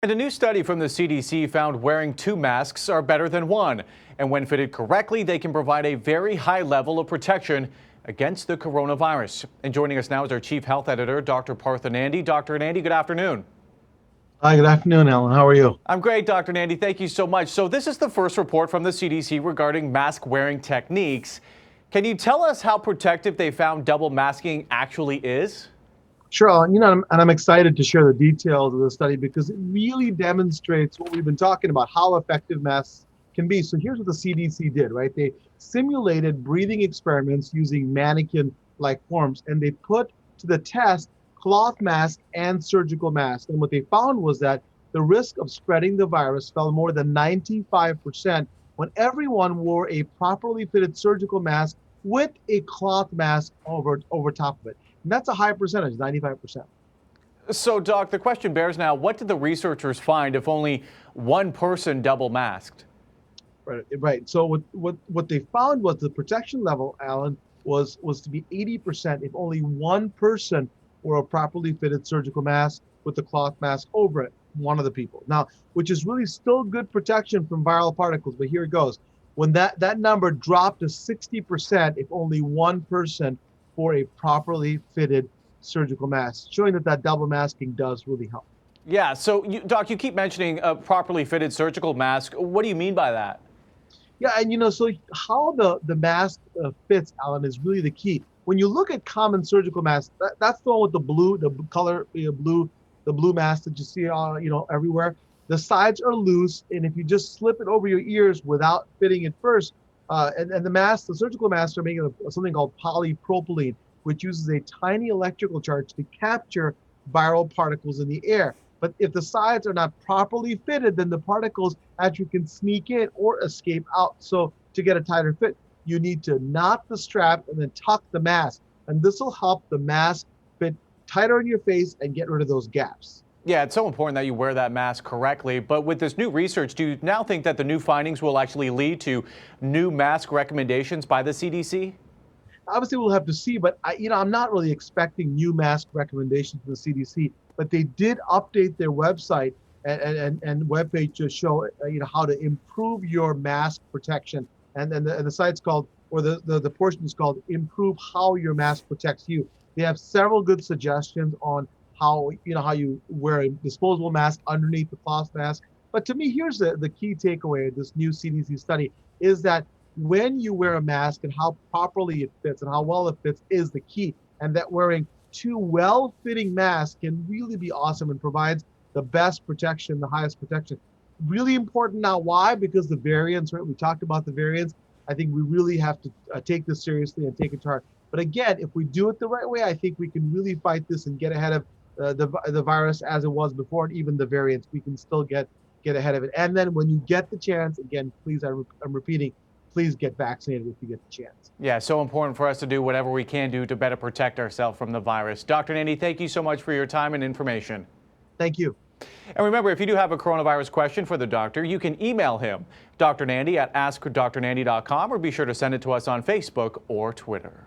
And a new study from the CDC found wearing two masks are better than one. And when fitted correctly, they can provide a very high level of protection against the coronavirus. And joining us now is our chief health editor, Dr. Nandi. Dr. Nandi, good afternoon. Hi, good afternoon, Alan. How are you? I'm great, Dr. Nandi. Thank you so much. So this is the first report from the CDC regarding mask wearing techniques. Can you tell us how protective they found double masking actually is? Sure, Alan. And I'm excited to share the details of the study because it really demonstrates what we've been talking about, how effective masks can be. So here's what the CDC did, right? They simulated breathing experiments using mannequin-like forms, and they put to the test cloth masks and surgical masks. And what they found was that the risk of spreading the virus fell more than 95% when everyone wore a properly fitted surgical mask with a cloth mask over top of it. And that's a high percentage, 95%. So, Doc, the question bears now, what did the researchers find if only one person double masked? Right. So what they found was the protection level, Alan, was to be 80% if only one person wore a properly fitted surgical mask with the cloth mask over it, one of the people. Now, which is really still good protection from viral particles, but here it goes. When that number dropped to 60% if only one person wore a properly fitted surgical mask, showing that double masking does really help. Yeah, so Doc, you keep mentioning a properly fitted surgical mask. What do you mean by that? Yeah, and so how the mask fits, Alan, is really the key. When you look at common surgical masks, that's the one with the blue mask that you see everywhere. The sides are loose, and if you just slip it over your ears without fitting it first, and the surgical masks are making something called polypropylene, which uses a tiny electrical charge to capture viral particles in the air. But if the sides are not properly fitted, then the particles actually can sneak in or escape out. So to get a tighter fit, you need to knot the strap and then tuck the mask. And this will help the mask fit tighter on your face and get rid of those gaps. Yeah, it's so important that you wear that mask correctly. But with this new research, do you now think that the new findings will actually lead to new mask recommendations by the CDC? Obviously, we'll have to see, but I'm not really expecting new mask recommendations from the CDC. But they did update their website and webpage to show how to improve your mask protection. And the site's called, or the portion is called "Improve How Your Mask Protects You." They have several good suggestions on how you wear a disposable mask underneath the cloth mask. But to me, here's the key takeaway of this new CDC study is that when you wear a mask and how properly it fits and how well it fits is the key, and that wearing two well-fitting masks can really be awesome and provides the best protection, the highest protection. Really important now. Why? Because the variants, right? We talked about the variants. I think we really have to take this seriously and take it to heart. But again, if we do it the right way, I think we can really fight this and get ahead of the virus as it was before, and even the variants. We can still get ahead of it. And then when you get the chance, again, please, I'm repeating, please get vaccinated if you get the chance. Yeah, so important for us to do whatever we can do to better protect ourselves from the virus. Dr. Nandi, thank you so much for your time and information. Thank you. And remember, if you do have a coronavirus question for the doctor, you can email him, Dr. Nandi at askdrnandi.com, or be sure to send it to us on Facebook or Twitter.